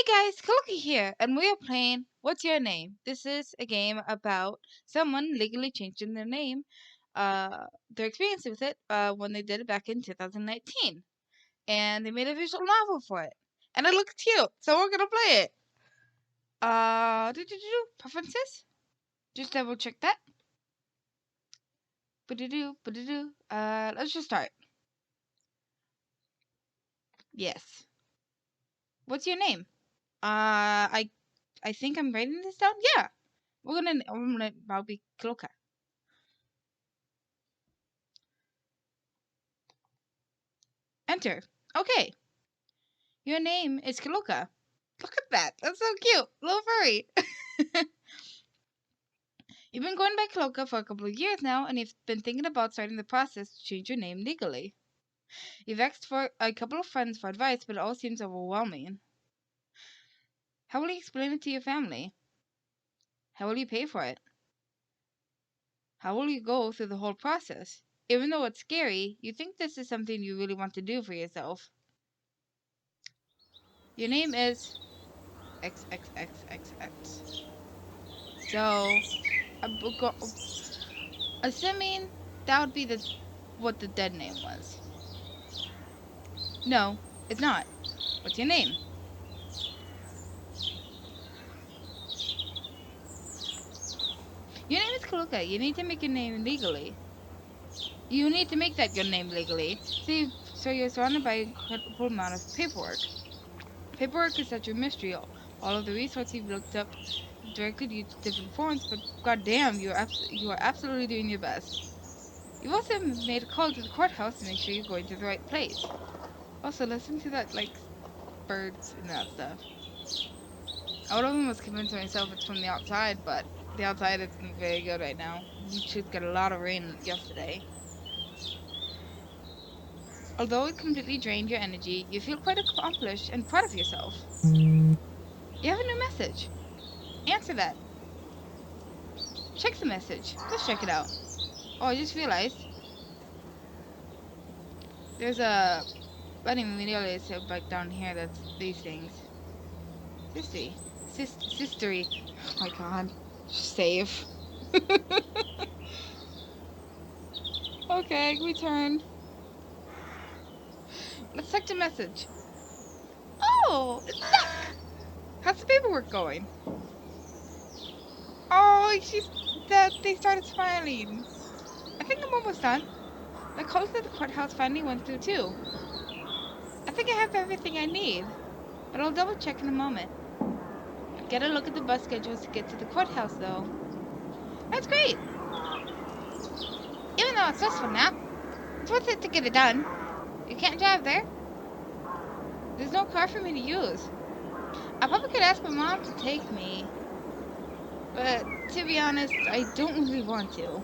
guys, Cookie here, and we are playing What's Your Name? This is a game about someone legally changing their name, their experience with it, when they did it back in 2019. And they made a visual novel for it. And it looks cute, so we're gonna play it. Preferences? Just double check that. Let's just start. Yes. What's your name? I think I'm writing this down. Yeah. I'll be Kloka. Enter. Okay. Your name is Kloka. Look at that. That's so cute. Little furry. You've been going by Kloka for a couple of years now, and you've been thinking about starting the process to change your name legally. You've asked for a couple of friends for advice, but it all seems overwhelming. How will you explain it to your family? How will you pay for it? How will you go through the whole process? Even though it's scary, you think this is something you really want to do for yourself. Your name is XXXXX. So, assuming that would be what the dead name was. No, it's not. What's your name? Your name is Kaluka. You need to make your name legally. You need to make that your name legally. So you're surrounded by an incredible amount of paperwork. Paperwork is such a mystery. All of the resources you've looked up directly to different forms, but goddamn, you are absolutely doing your best. You've also made a call to the courthouse to make sure you're going to the right place. Also, listen to that, like, birds and that stuff. I would almost convince myself it's from the outside, but the outside isn't very good right now. We should get a lot of rain yesterday. Although it completely drained your energy, you feel quite accomplished and proud of yourself. You have a new message. Answer that. Check the message. Let's check it out. Oh, I just realized there's a wedding video back down here that's these things. Sistery. Oh my god. Save. Okay, return. Let's check the message. Oh, it's stuck. How's the paperwork going? Oh, they started smiling. I think I'm almost done. The calls at the courthouse finally went through too. I think I have everything I need, but I'll double check in a moment. Get a look at the bus schedules to get to the courthouse, though. That's great! Even though it's stressful now, it's worth it to get it done. You can't drive there. There's no car for me to use. I probably could ask my mom to take me, but to be honest, I don't really want to.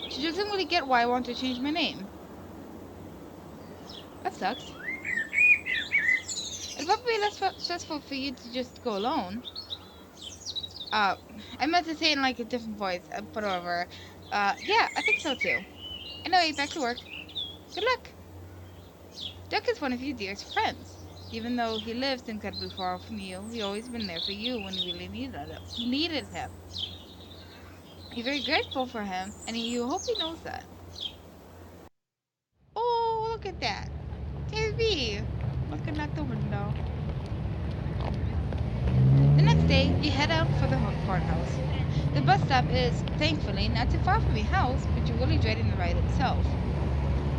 She doesn't really get why I want to change my name. That sucks. It'd probably be less stressful for you to just go alone. I meant to say in like a different voice, but whatever. Yeah, I think so too. Anyway, back to work. Good luck. Duck is one of your dearest friends. Even though he lives incredibly far from you, he's always been there for you when you really needed him. You're very grateful for him, and you hope he knows that. Oh, look at that. TV. Looking out the window. The next day, you head out for the courthouse. The bus stop is, thankfully, not too far from your house, but you're really dreading the ride itself.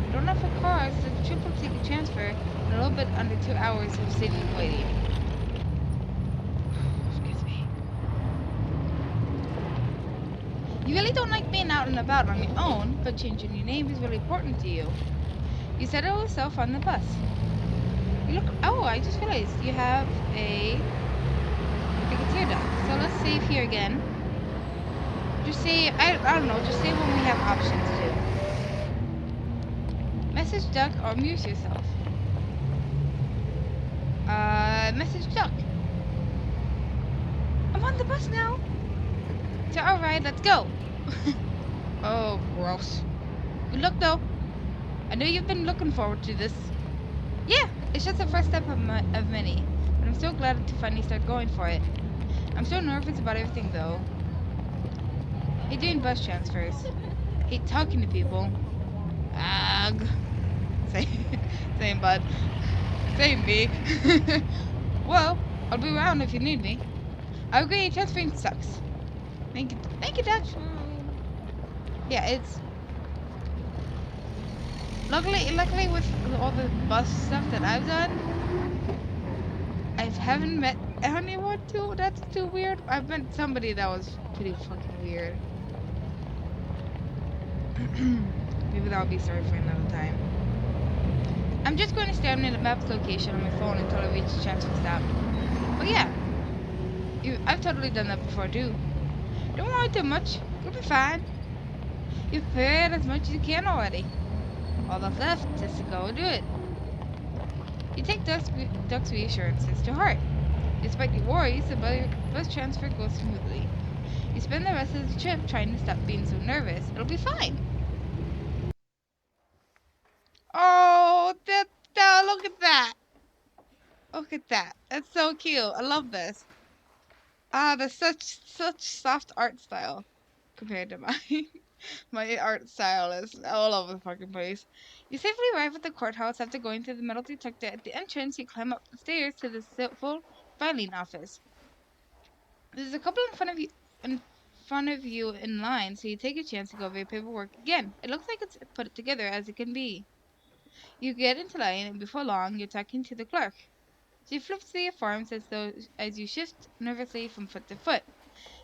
You don't have a car, so the trip will take a transfer and a little bit under 2 hours of sitting and waiting. Excuse me. You really don't like being out and about on your own, but changing your name is really important to you. You settle yourself on the bus. Oh, I just realized you have a tear duck. So let's save here again. Just say, I don't know, just say when we have options to. Message duck or amuse yourself. Message duck. I'm on the bus now. So alright, let's go. Oh, gross. Good luck though. I know you've been looking forward to this. Yeah, it's just the first step of many. But but I'm so glad to finally start going for it. I'm so nervous about everything, though. Hate doing bus transfers. Hate talking to people. Ugh. Same, bud. Same, me. Well, I'll be around if you need me. I agree, transferring sucks. Thank you, Dutch. Yeah, it's luckily with all the bus stuff that I've done, I haven't met anyone that's too weird. I've met somebody that was pretty fucking weird. Maybe that'll be a story for another time. I'm just going to stare at the map's location on my phone until I reach the transfer stop. But yeah, I've totally done that before too. Don't worry too much. You'll be fine. You've prepared as much as you can already. All that's left is to go and do it. You take Duck's reassurances to heart. Despite your worries, the bus transfer goes smoothly. You spend the rest of the trip trying to stop being so nervous. It'll be fine. Oh, look at that. Look at that. That's so cute. I love this. That's such soft art style compared to mine. My art style is all over the fucking place. You safely arrive at the courthouse after going through the metal detector. At the entrance, you climb up the stairs to the civil filing office. There's a couple in front of you in line, so you take a chance to go over your paperwork again. It looks like it's put together as it can be. You get into line, and before long, you're talking to the clerk. She flips through your forms as you shift nervously from foot to foot.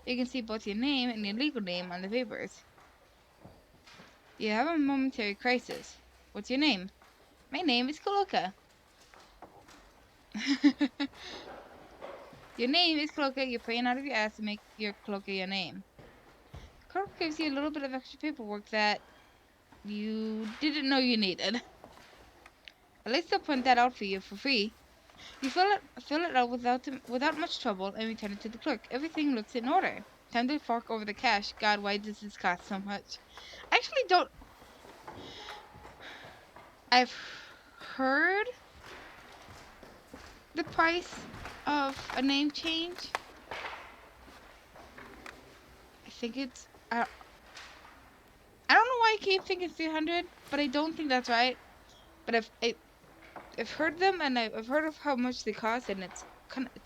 You can see both your name and your legal name on the papers. You have a momentary crisis. What's your name? My name is Koloka. Your name is Koloka. You're praying out of your ass to make your Koloka your name. Clerk gives you a little bit of extra paperwork that you didn't know you needed. At least they'll print that out for you for free. You fill it out without much trouble and return it to the clerk. Everything looks in order. Time to fork over the cash. God, why does this cost so much? I actually don't. I've heard the price of a name change. I think it's. I don't know why I keep thinking 300, but I don't think that's right. But I've heard them, and I've heard of how much they cost, and it's kind of.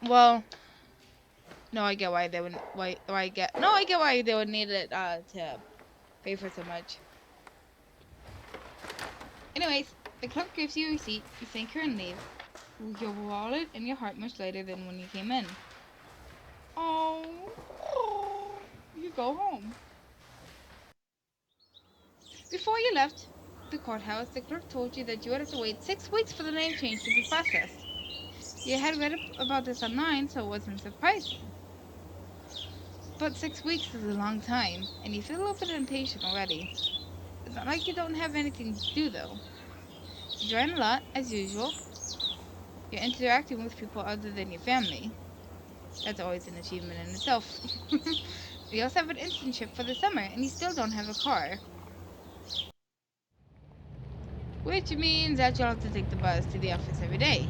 Well, no, I get why they would. I get why they would need it to pay for so much. Anyways, the clerk gives you a receipt. You thank her and leave. Your wallet and your heart much lighter than when you came in. Oh, you go home. Before you left the courthouse, the clerk told you that you had to wait 6 weeks for the name change to be processed. You had read about this online, so it wasn't surprising. But 6 weeks is a long time, and you feel a little bit impatient already. It's not like you don't have anything to do, though. You join a lot, as usual. You're interacting with people other than your family. That's always an achievement in itself. You also have an internship for the summer, and you still don't have a car. Which means that you'll have to take the bus to the office every day.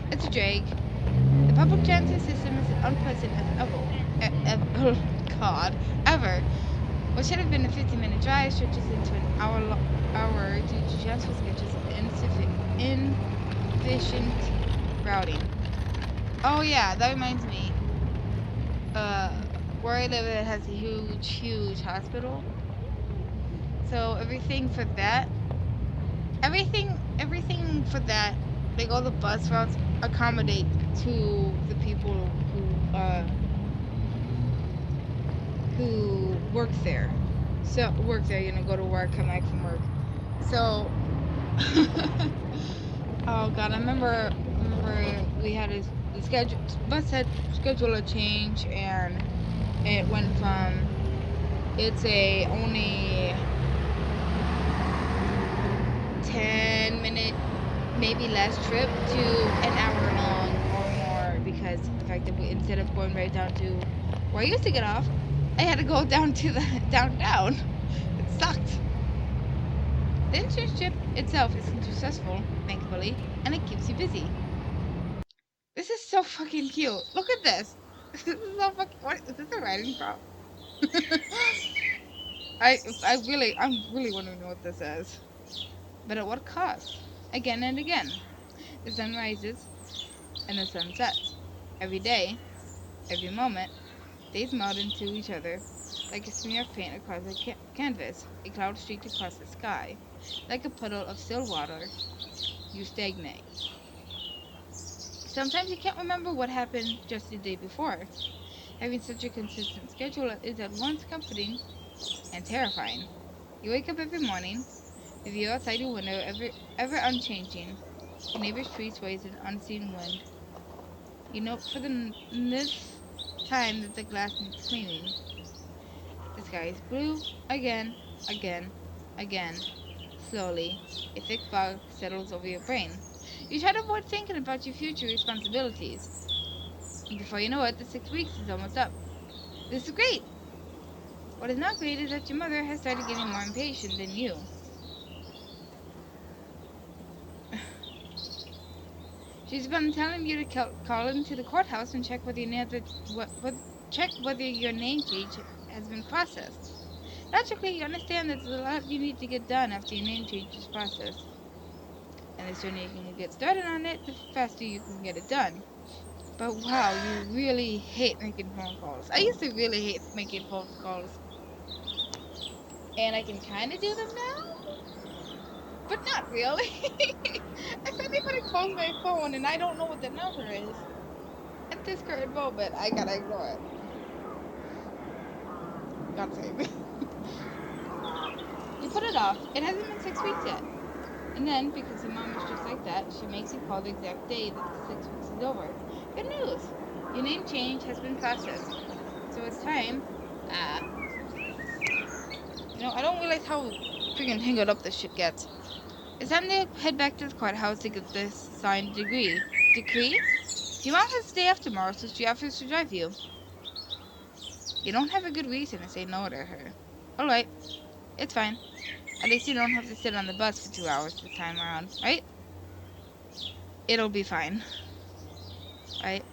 It's a drag. The public transit system is unpleasant as ever. What should have been a 15-minute drive stretches into an hour due to transfer schedules and inefficient routing. Oh yeah, that reminds me. Where I live, it has a huge hospital. So everything for that, like all the bus routes accommodate to the people who work there. So go to work, come back from work. So, oh god, I remember we had a bus had schedule a change, and it went from it's a only 10-minute, maybe less trip to an hour long or more, because of the fact that instead of going right down to where I used to get off, I had to go down to the downtown. It sucked. The internship itself isn't too stressful, thankfully, and it keeps you busy. This is so fucking cute. Look at this. This is so fucking. What is this a writing prompt? I'm really wondering what this is. But at what cost? Again and again. The sun rises and the sun sets. Every day, every moment, days melt into each other like a smear of paint across a canvas, a cloud streaked across the sky. Like a puddle of still water, you stagnate. Sometimes you can't remember what happened just the day before. Having such a consistent schedule is at once comforting and terrifying. You wake up every morning, the view outside your window ever unchanging. Your neighbor's tree sways in unseen wind. You note for this time that the glass needs cleaning. The sky is blue again, again, again. Slowly, a thick fog settles over your brain. You try to avoid thinking about your future responsibilities. And before you know it, the 6 weeks is almost up. This is great! What is not great is that your mother has started getting more impatient than you. She's been telling you to call into the courthouse and check check whether your name change has been processed. Logically, you understand that there's a lot you need to get done after your name change is processed. And the sooner you can get started on it, the faster you can get it done. But wow, you really hate making phone calls. I used to really hate making phone calls. And I can kind of do them now, but not really. If anybody calls my phone and I don't know what the number is, at this current moment, I gotta ignore it. God save me. You put it off. It hasn't been 6 weeks yet. And then, because your mom is just like that, she makes you call the exact day that the 6 weeks is over. Good news! Your name change has been processed. So it's time. Ah. I don't realize how freaking tangled up this shit gets. It's time to head back to the courthouse to get this signed degree. Decree? Your mom has to stay off tomorrow, so she offers to drive you. You don't have a good reason to say no to her. Alright, it's fine. At least you don't have to sit on the bus for 2 hours this time around, right? It'll be fine, right?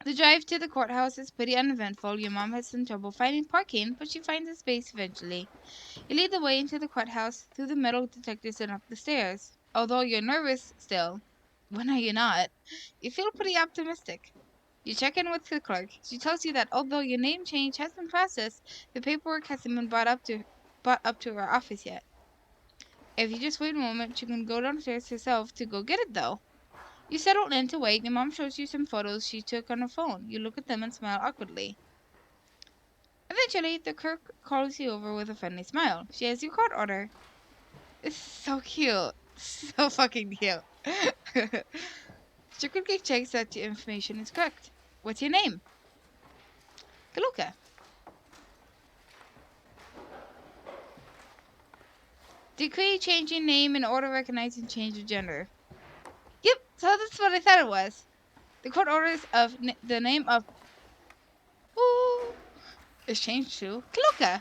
The drive to the courthouse is pretty uneventful. Your mom has some trouble finding parking, but she finds a space eventually. You lead the way into the courthouse, through the metal detectors and up the stairs. Although you're nervous still, when are you not? You feel pretty optimistic. You check in with the clerk. She tells you that although your name change has been processed, the paperwork hasn't been brought up to her office yet. If you just wait a moment, she can go downstairs herself to go get it, though. You settle in to wait. Your mom shows you some photos she took on her phone. You look at them and smile awkwardly. Eventually, the clerk calls you over with a friendly smile. She has your court order. It's so cute. So fucking cute. She quickly checks that your information is correct. What's your name? Kaluka. Decree changing name in order recognizing change of gender. Yep, so that's what I thought it was. The court orders of the name of Ooh is changed to Kaluka.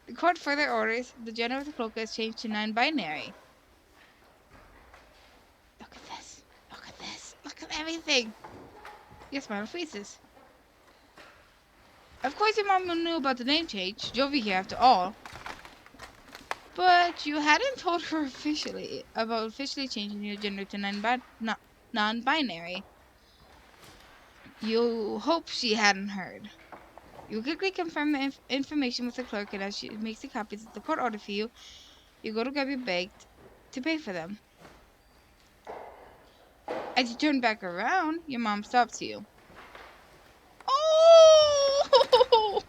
The court further orders the gender of the Kaluka is changed to non-binary. Look at this. Look at this. Look at everything. Your smile freezes. Of course your mom knew about the name change. Jovi here after all. But you hadn't told her about officially changing your gender to non-binary. You hope she hadn't heard. You quickly confirm the information with the clerk, and as she makes the copies of the court order for you, you go to grab your bag to pay for them. As you turn back around, your mom stops you. Oh! Look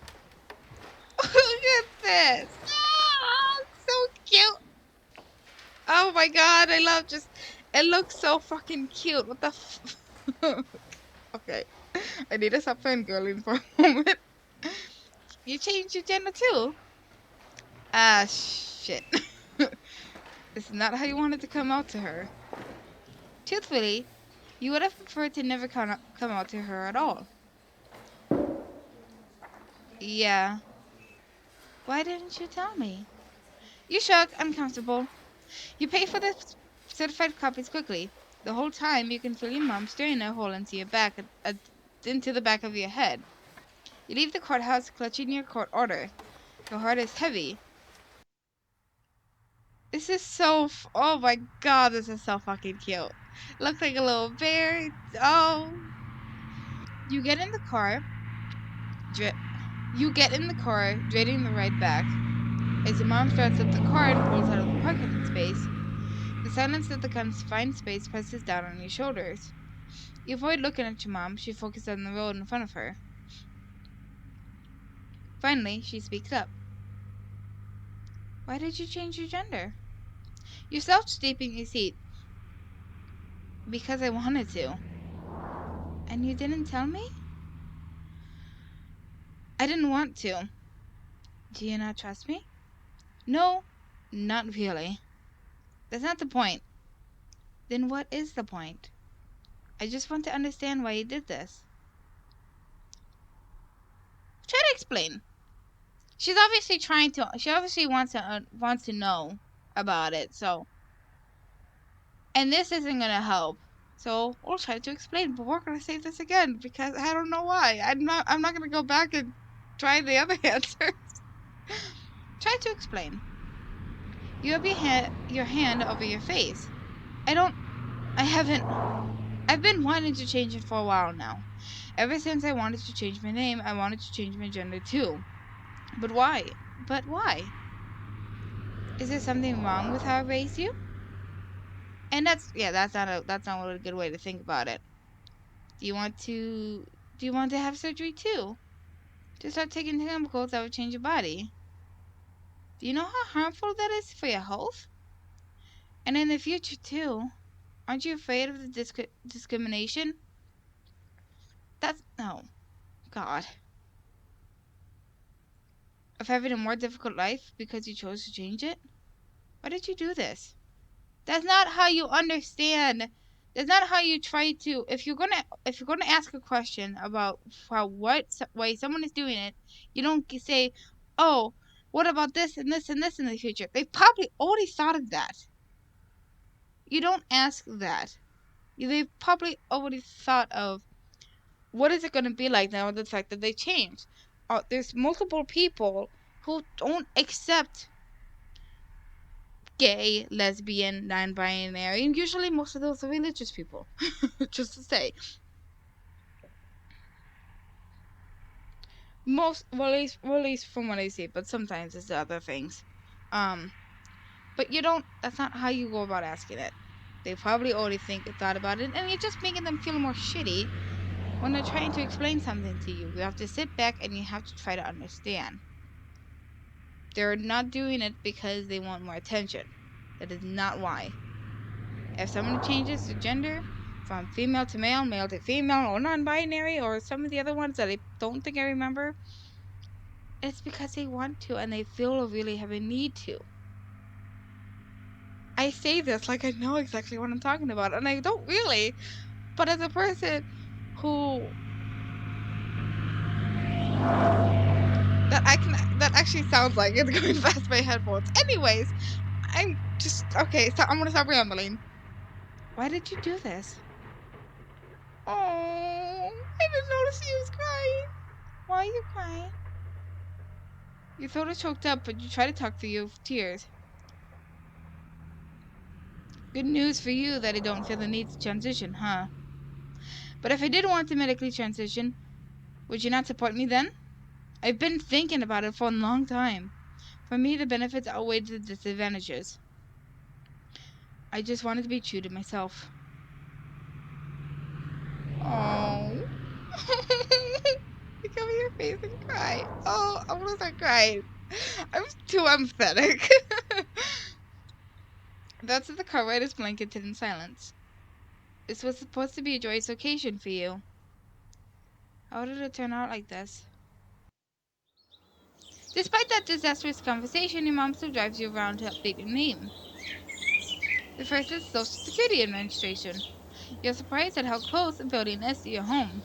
at this! Ah, so cute! Oh my god, I love it looks so fucking cute. What the Okay. I need to stop fangirling for a moment. You changed your gender too? Ah, shit. This is not how you wanted to come out to her. Truthfully, you would have preferred to never come out to her at all. Yeah. Why didn't you tell me? You shrug, uncomfortable. You pay for the certified copies quickly. The whole time, you can feel your mom staring a hole into your back, into the back of your head. You leave the courthouse, clutching your court order. Your heart is heavy. This is oh my god, this is so fucking cute. Looks like a little bear. Oh. You get in the car. You get in the car, dreading the ride back. As your mom starts up the car and pulls out of the parking space, the silence of the confined space presses down on your shoulders. You avoid looking at your mom. She focuses on the road in front of her. Finally, she speaks up. Why did you change your gender? You self-tape in your seat. Because I wanted to. And you didn't tell me? I didn't want to. Do you not trust me? No, not really. That's not the point. Then what is the point? I just want to understand why you did this. Try to explain. She obviously wants to know about it, so. And this isn't gonna help. So we'll try to explain, but we're gonna say this again because I don't know why. I'm not gonna go back and try the other answers. Try to explain. You have your hand over your face. I've been wanting to change it for a while now. Ever since I wanted to change my name, I wanted to change my gender too. But why? But why? Is there something wrong with how I raised you? And that's not a good way to think about it. Do you want to have surgery too? To start taking chemicals that would change your body? Do you know how harmful that is for your health? And in the future too. Aren't you afraid of the discrimination? Oh, God. Of having a more difficult life because you chose to change it? Why did you do this? That's not how you understand. That's not how you try to. If you're gonna ask a question about why someone is doing it, you don't say, "Oh, what about this and this and this in the future?" They probably already thought of that. You don't ask that. They've probably already thought of what is it gonna be like now with the fact that they changed. There's multiple people who don't accept gay, lesbian, non-binary, and usually most of those are religious people. Just to say, at least from what I see, but sometimes it's other things. But you don't. That's not how you go about asking it. They probably already thought about it, and you're just making them feel more shitty when they're trying to explain something to you. You have to sit back and you have to try to understand. They're not doing it because they want more attention. That is not why. If someone changes their gender from female to male, male to female, or non-binary, or some of the other ones that I don't think I remember, it's because they want to and they feel a really heavy need to. I say this like I know exactly what I'm talking about, and I don't really. But as a person who that actually sounds like it's going past my headphones. Anyways, I'm just okay. So I'm gonna stop rambling. Why did you do this? Oh, I didn't notice you was crying. Why are you crying? Your throat is choked up, but you try to talk through your tears. Good news for you that I don't feel the need to transition, huh? But if I did want to medically transition, would you not support me then? I've been thinking about it for a long time. For me, the benefits outweigh the disadvantages. I just wanted to be true to myself. Oh. You cover your face and cry. Oh, I want to start crying. I'm too empathetic. That's the car ride is blanketed in silence. This was supposed to be a joyous occasion for you. How did it turn out like this? Despite that disastrous conversation, your mom still drives you around to update your name. The first is Social Security Administration. You're surprised at how close the building is to your home.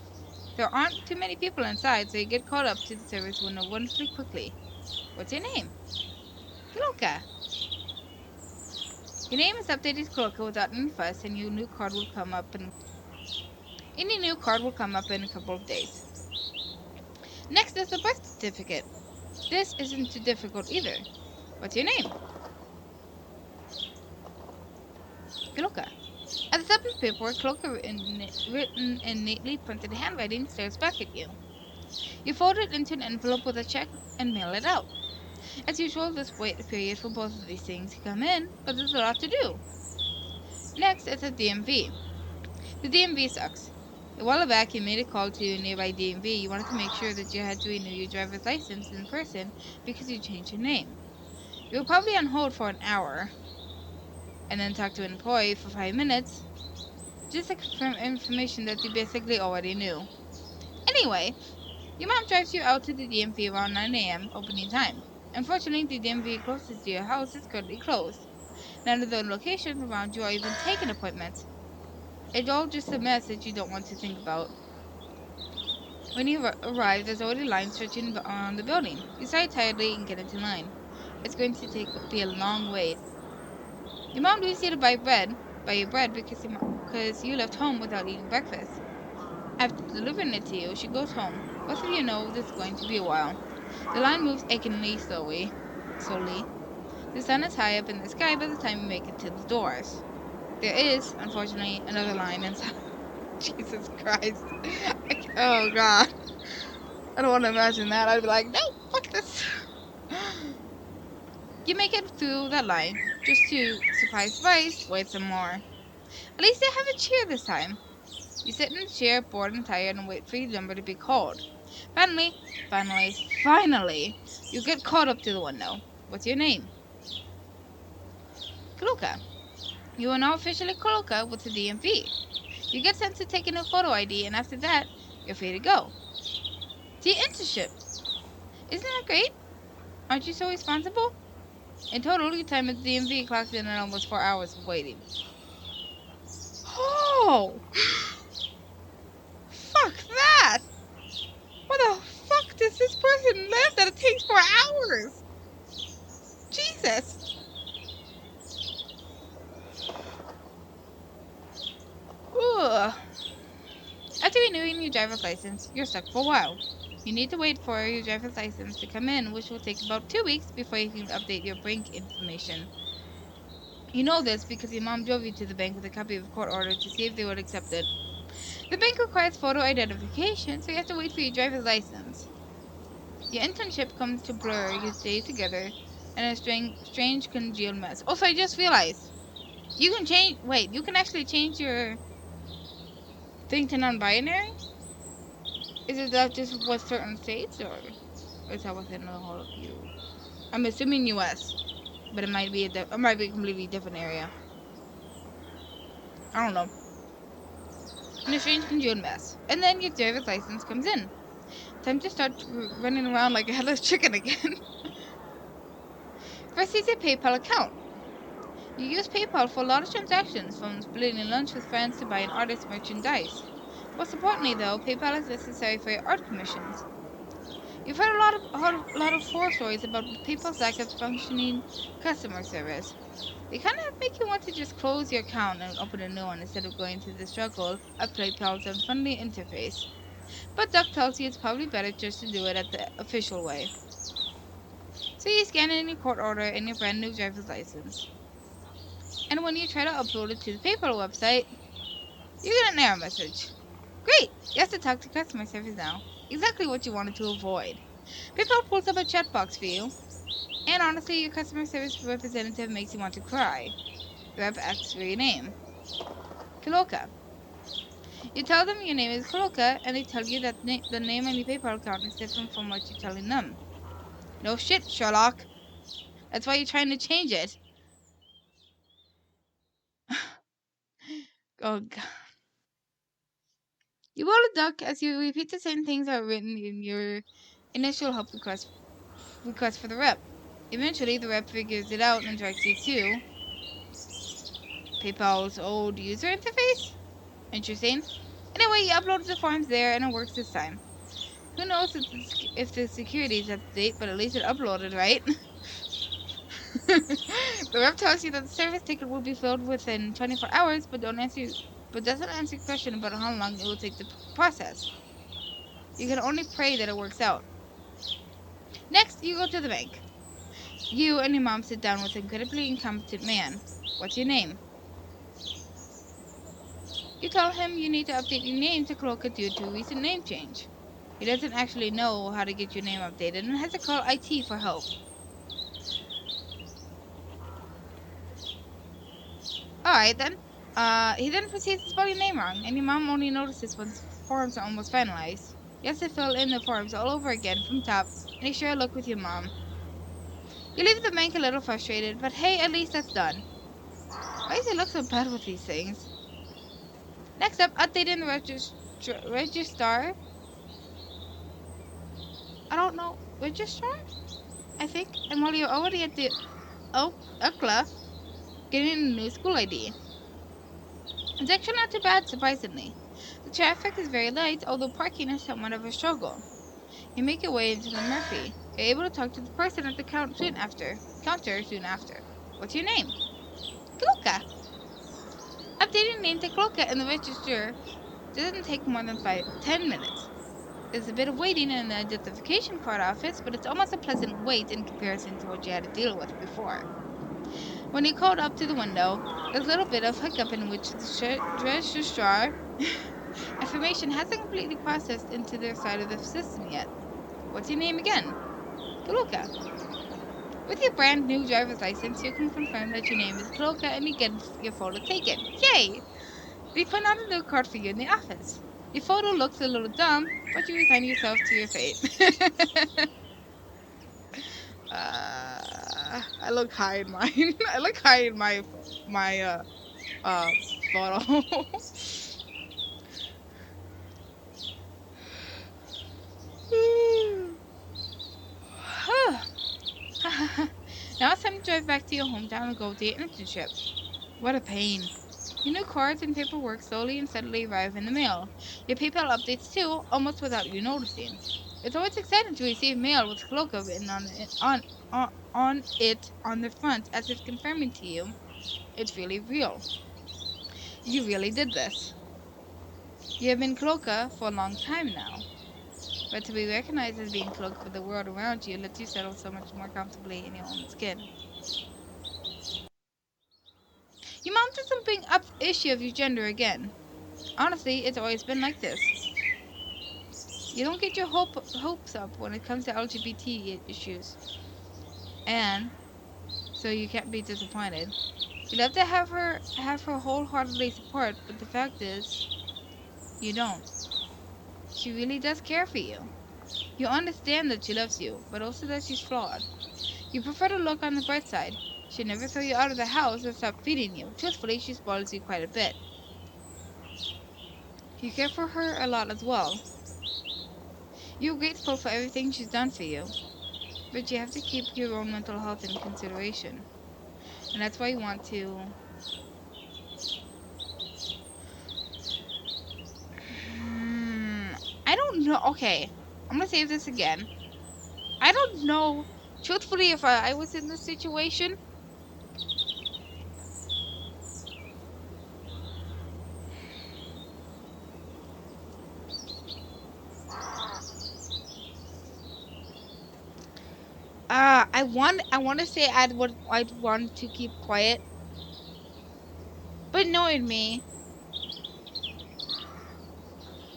There aren't too many people inside, so you get called up to the service window wonderfully quickly. What's your name? Luca. Your name is updated to Cloaca without any fuss, and your new card will come up in any new card will come up in a couple of days. Next is the birth certificate. This isn't too difficult either. What's your name? Cloaca. At the top of the paperwork, Cloaca, written in neatly printed handwriting, stares back at you. You fold it into an envelope with a check and mail it out. As usual, there's wait period for both of these things to come in, but there's a lot to do. Next is the DMV. The DMV sucks. A while back, you made a call to a nearby DMV. You wanted to make sure that you had to renew your driver's license in person because you changed your name. You were probably on hold for an hour, and then talked to an employee for 5 minutes, just to confirm information that you basically already knew. Anyway, your mom drives you out to the DMV around 9 a.m. opening time. Unfortunately, the DMV closest to your house is currently closed. None of the locations around you are even taking appointments. It's all just a mess that you don't want to think about. When you arrive, there's already a line stretching around the building. You sigh tiredly and get into line. It's going to be a long wait. Your mom leaves you to buy your bread because you left home without eating breakfast. After delivering it to you, she goes home. Both of you know this is going to be a while. The line moves achingly slowly. The sun is high up in the sky by the time you make it to the doors. There is, unfortunately, another line inside. Jesus Christ. Oh God. I don't want to imagine that. I'd be like, no, fuck this. You make it through that line, just to, surprise, wait some more. At least they have a chair this time. You sit in the chair, bored and tired, and wait for your number to be called. Finally, you get called up to the window. What's your name? Cloaca. You are now officially Cloaca with the DMV. You get sent to take in a photo ID, and after that, you're free to go. The internship. Isn't that great? Aren't you so responsible? In total, your time at the DMV clocks in at almost 4 hours of waiting. Oh! Fuck that! What the fuck does this person live that it takes 4 hours? Jesus! Ugh. After renewing your driver's license, you're stuck for a while. You need to wait for your driver's license to come in, which will take about 2 weeks before you can update your bank information. You know this because your mom drove you to the bank with a copy of a court order to see if they would accept it. The bank requires photo identification, so you have to wait for your driver's license. Your internship comes to blur your day together in a strange congealed mess. Also, I just realized you can actually change your thing to non-binary? Is that just with certain states, or is that within the whole of you? I'm assuming U.S., but it might be a completely different area. I don't know. In a strange congealed mess. And then your driver's license comes in. Time to start running around like a headless chicken again. First is your PayPal account. You use PayPal for a lot of transactions, from splitting lunch with friends to buying artist merchandise. Most importantly, though, PayPal is necessary for your art commissions. You've heard a lot of horror stories about PayPal's lack of functioning customer service. They kind of make you want to just close your account and open a new one instead of going through the struggle of PayPal's unfriendly interface. But Duck tells you it's probably better just to do it at the official way. So you scan in your court order and your brand new driver's license. And when you try to upload it to the PayPal website, you get an error message. Great! You have to talk to customer service now. Exactly what you wanted to avoid. PayPal pulls up a chat box for you, and honestly, your customer service representative makes you want to cry. The rep asks for your name. Cloaca. You tell them your name is Cloaca, and they tell you that the name on your PayPal account is different from what you're telling them. No shit, Sherlock. That's why you're trying to change it. Oh, God. You roll a duck as you repeat the same things that are written in your initial help request for the rep. Eventually, the rep figures it out and directs you to PayPal's old user interface? Interesting. Anyway, you uploaded the forms there and it works this time. Who knows if the security is up to date, but at least it uploaded, right? The rep tells you that the service ticket will be filled within 24 hours, but doesn't answer your question about how long it will take to process. You can only pray that it works out. Next, you go to the bank. You and your mom sit down with an incredibly incompetent man. What's your name? You tell him you need to update your name to Cloaca due to a recent name change. He doesn't actually know how to get your name updated and has to call IT for help. Alright then. He then proceeds to spell your name wrong, and your mom only notices once forms are almost finalized. You have to fill in the forms all over again from top, and you share a look with your mom. You leave the bank a little frustrated, but hey, at least that's done. Why does he look so bad with these things? Next up, updating the registrar. I don't know, registrar? I think. And while you're already at the UCLA, getting a new school ID. It's actually not too bad, surprisingly. The traffic is very light, although parking is somewhat of a struggle. You make your way into the Murphy. You're able to talk to the person at the counter soon after. What's your name? Cloaca. Updating your name to Cloaca in the register doesn't take more than 10 minutes. There's a bit of waiting in the identification card office, but it's almost a pleasant wait in comparison to what you had to deal with before. When you called up to the window, there's a little bit of hiccup in which the registrar information hasn't completely processed into their side of the system yet. What's your name again? Cloaca. With your brand new driver's license, you can confirm that your name is Cloaca and you get your photo taken. Yay! They print out a new card for you in the office. Your photo looks a little dumb, but you resign yourself to your fate. I look high in mine. I look high in my photo. Now it's time to drive back to your hometown and go to your internship. What a pain. Your new cards and paperwork slowly and steadily arrive in the mail. Your PayPal updates too, almost without you noticing. It's always exciting to receive mail with Cloaca written on it on the front, as if confirming to you it's really real. You really did this. You have been Cloaca for a long time now, but to be recognized as being Cloaca for the world around you lets you settle so much more comfortably in your own skin. Your mom doesn't bring up the issue of your gender again. Honestly, it's always been like this. You don't get your hopes up when it comes to LGBT issues, and so you can't be disappointed. You'd love to have her wholeheartedly support, but the fact is, you don't. She really does care for you. You understand that she loves you, but also that she's flawed. You prefer to look on the bright side. She'd never throw you out of the house or stop feeding you. Truthfully, she spoils you quite a bit. You care for her a lot as well. You're grateful for everything she's done for you, but you have to keep your own mental health in consideration. And that's why you want to I don't know. Okay, I'm gonna save this again. I don't know, truthfully, if I was in this situation. I want to say I'd want to keep quiet, but knowing me,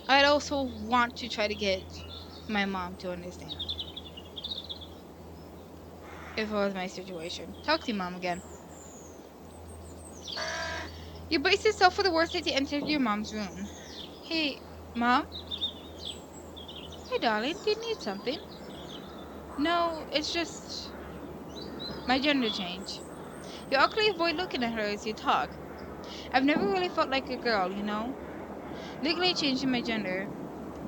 I'd also want to try to get my mom to understand if it was my situation. Talk to your mom again. You brace yourself for the worst as you enter your mom's room. Hey, Mom? Hey, darling, do you need something? No, it's just my gender change. You awkwardly avoid looking at her as you talk. I've never really felt like a girl, you know? Legally changing my gender,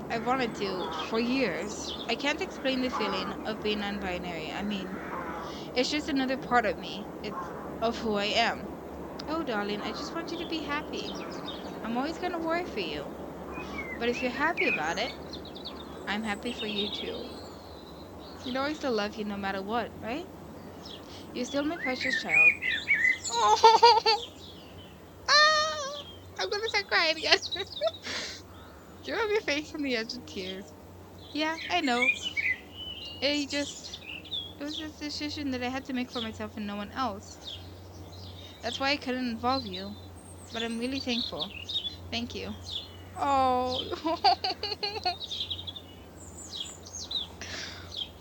I wanted to for years. I can't explain the feeling of being non-binary. I mean, it's just another part of me. It's of who I am. Oh, darling, I just want you to be happy. I'm always gonna worry for you. But if you're happy about it, I'm happy for you too. You know I still love you no matter what, right? You're still my precious child. Oh, ah, I'm gonna start crying again. You have your face on the edge of tears. Yeah, I know. It just it was a decision that I had to make for myself and no one else. That's why I couldn't involve you. But I'm really thankful. Thank you. Oh,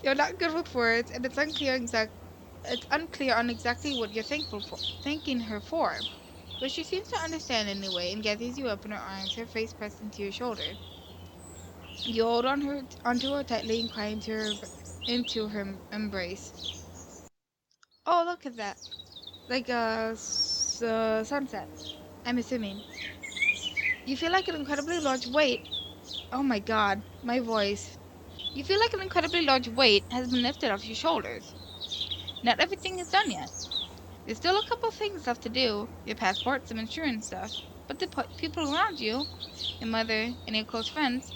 you're not good with words, and it's unclear on exactly what you're thanking her for. But she seems to understand anyway, and gathers you up in her arms, her face pressed into your shoulder. You hold onto her tightly and cry into her embrace. Oh, look at that! Like a sunset. I'm assuming. You feel like an incredibly large weight. Oh my God, my voice. You feel like an incredibly large weight has been lifted off your shoulders. Not everything is done yet. There's still a couple things left to do, your passport, some insurance stuff. But the people around you, your mother and your close friends,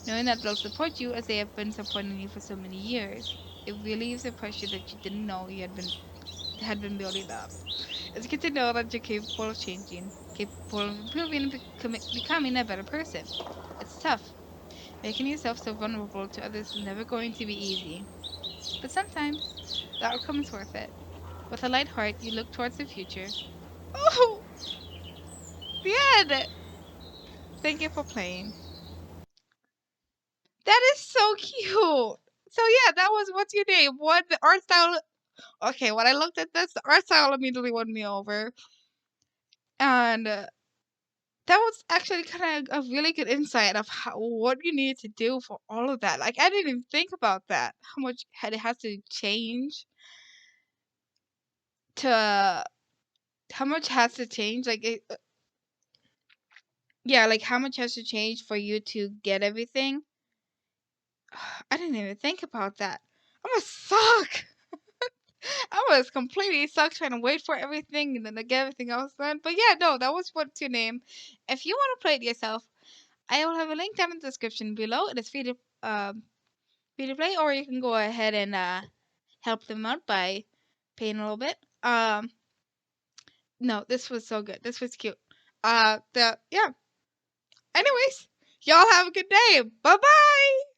knowing that they'll support you as they have been supporting you for so many years, it relieves the pressure that you didn't know you had been building up. It's good to know that you're capable of changing, capable of improving and becoming a better person. It's tough. Making yourself so vulnerable to others is never going to be easy. But sometimes the outcome is worth it. With a light heart, you look towards the future. Oh, the end! Thank you for playing. That is so cute. So yeah, that was What's Your Name? What the art style? Okay, when I looked at this, the art style immediately won me over, and that was actually kind of a really good insight of what you need to do for all of that. Like I didn't even think about that. How much it has to change to how much has to change? Yeah, like how much has to change for you to get everything? I didn't even think about that. I'm a suck. I was completely suck trying to wait for everything and then to get everything else done. But yeah, no, that was What's Your Name. If you want to play it yourself, I will have a link down in the description below. It is free to play, or you can go ahead and help them out by paying a little bit. No, this was so good. This was cute. Yeah. Anyways, y'all have a good day. Bye bye.